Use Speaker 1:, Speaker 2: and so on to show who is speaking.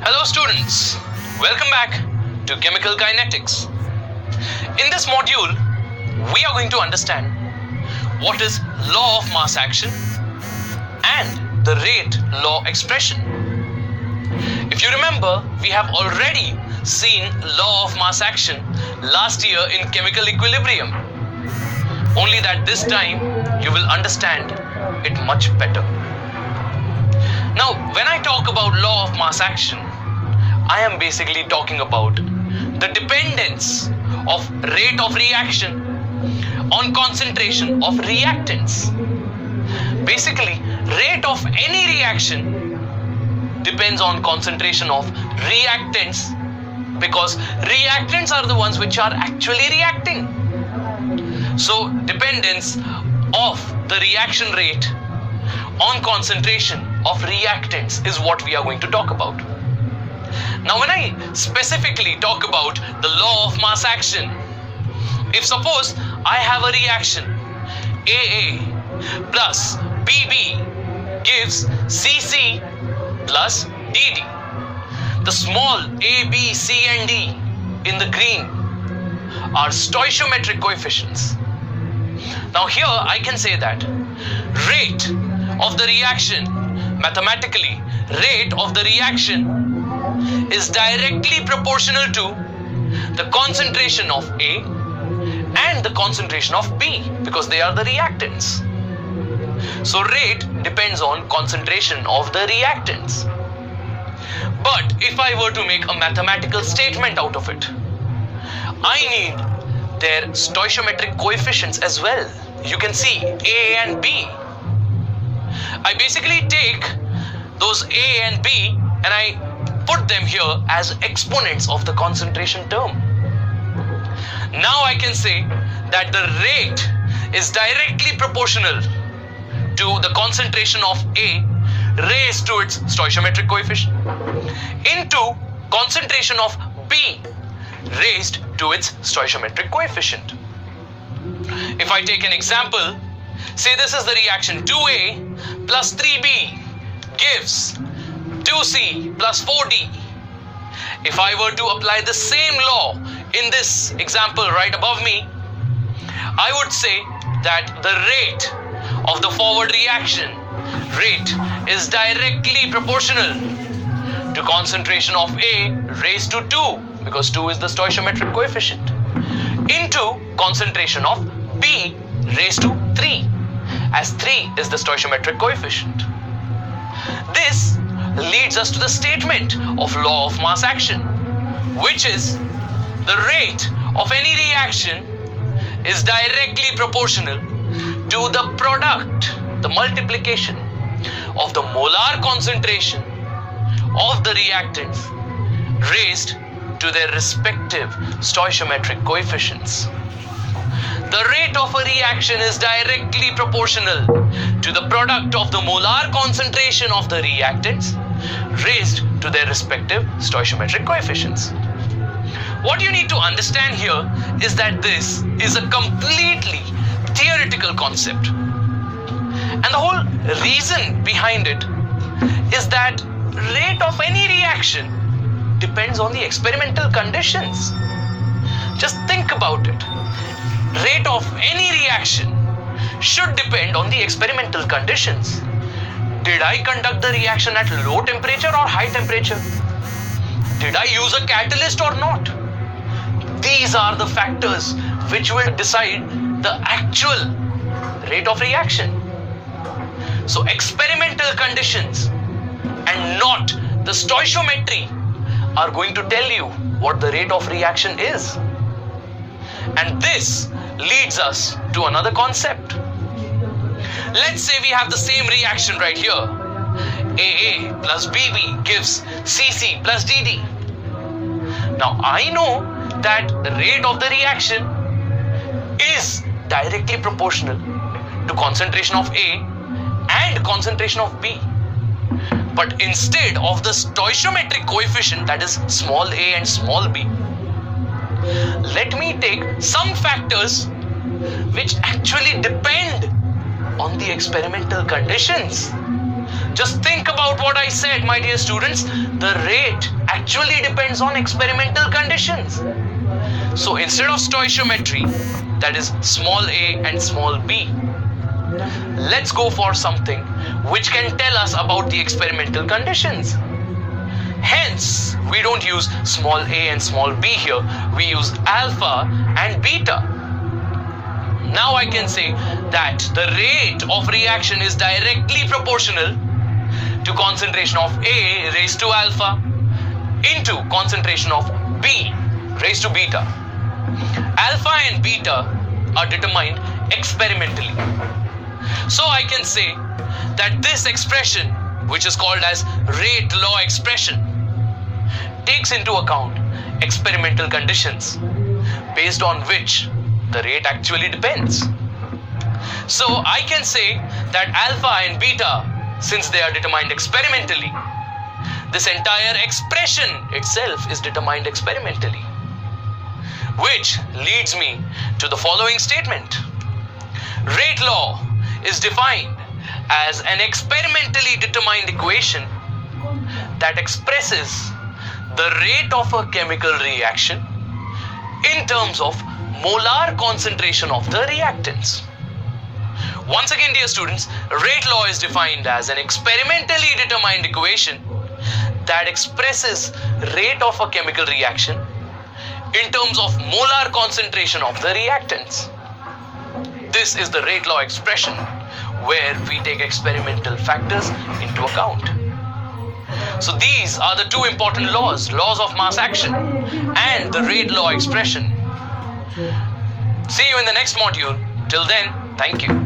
Speaker 1: Hello students, welcome back to Chemical Kinetics. In this module, we are going to understand what is law of mass action and the rate law expression. If you remember, we have already seen law of mass action last year in chemical equilibrium. Only that this time you will understand it much better. Now, when I talk about law of mass action, I am basically talking about the dependence of rate of reaction on concentration of reactants. Basically, rate of any reaction depends on concentration of reactants, because reactants are the ones which are actually reacting. So, dependence of the reaction rate on concentration of reactants is what we are going to talk about. Now, when I specifically talk about the law of mass action, if suppose I have a reaction AA plus BB gives CC plus DD. The small A, B, C and D in the green are stoichiometric coefficients. Now here I can say that rate of the reaction, mathematically, rate of the reaction is directly proportional to the concentration of A and the concentration of B, because they are the reactants. So rate depends on concentration of the reactants. But if I were to make a mathematical statement out of it, I need their stoichiometric coefficients as well. You can see A and B. I basically take those A and B and I put them here as exponents of the concentration term. Now I can say that the rate is directly proportional to the concentration of A raised to its stoichiometric coefficient into concentration of B raised to its stoichiometric coefficient. If I take an example, say this is the reaction 2A plus 3B gives 2C plus 4D. If I were to apply the same law in this example right above me, I would say that the rate of the forward reaction rate is directly proportional to concentration of A raised to 2, because 2 is the stoichiometric coefficient, into concentration of B raised to 3, as 3 is the stoichiometric coefficient. This leads us to the statement of law of mass action, which is the rate of any reaction is directly proportional to the product, the multiplication of the molar concentration of the reactants raised to their respective stoichiometric coefficients. The rate of a reaction is directly proportional to the product of the molar concentration of the reactants raised to their respective stoichiometric coefficients. What you need to understand here is that this is a completely theoretical concept. And the whole reason behind it is that rate of any reaction depends on the experimental conditions. Just think about it. Rate of any reaction should depend on the experimental conditions. Did I conduct the reaction at low temperature or high temperature? Did I use a catalyst or not? These are the factors which will decide the actual rate of reaction. So experimental conditions and not the stoichiometry are going to tell you what the rate of reaction is. And this leads us to another concept. Let's say we have the same reaction right here. AA plus BB gives CC plus DD. Now I know that the rate of the reaction is directly proportional to concentration of A and concentration of B. But instead of the stoichiometric coefficient, that is small a and small b, let me take some factors which actually depend on the experimental conditions. Just think about what I said, my dear students. The rate actually depends on experimental conditions. So instead of stoichiometry, that is small a and small b, let's go for something which can tell us about the experimental conditions. Hence, we don't use small a and small b here. We use alpha and beta. Now I can say that the rate of reaction is directly proportional to concentration of A raised to alpha into concentration of B raised to beta. Alpha and beta are determined experimentally. So I can say that this expression, which is called as rate law expression, takes into account experimental conditions based on which the rate actually depends. So I can say that alpha and beta, since they are determined experimentally, this entire expression itself is determined experimentally. Which leads me to the following statement. Rate law is defined as an experimentally determined equation that expresses the rate of a chemical reaction in terms of molar concentration of the reactants. Once again, dear students, rate law is defined as an experimentally determined equation that expresses rate of a chemical reaction in terms of molar concentration of the reactants. This is the rate law expression where we take experimental factors into account. So these are the two important laws of mass action and the rate law expression. See you in the next module. Till then, thank you.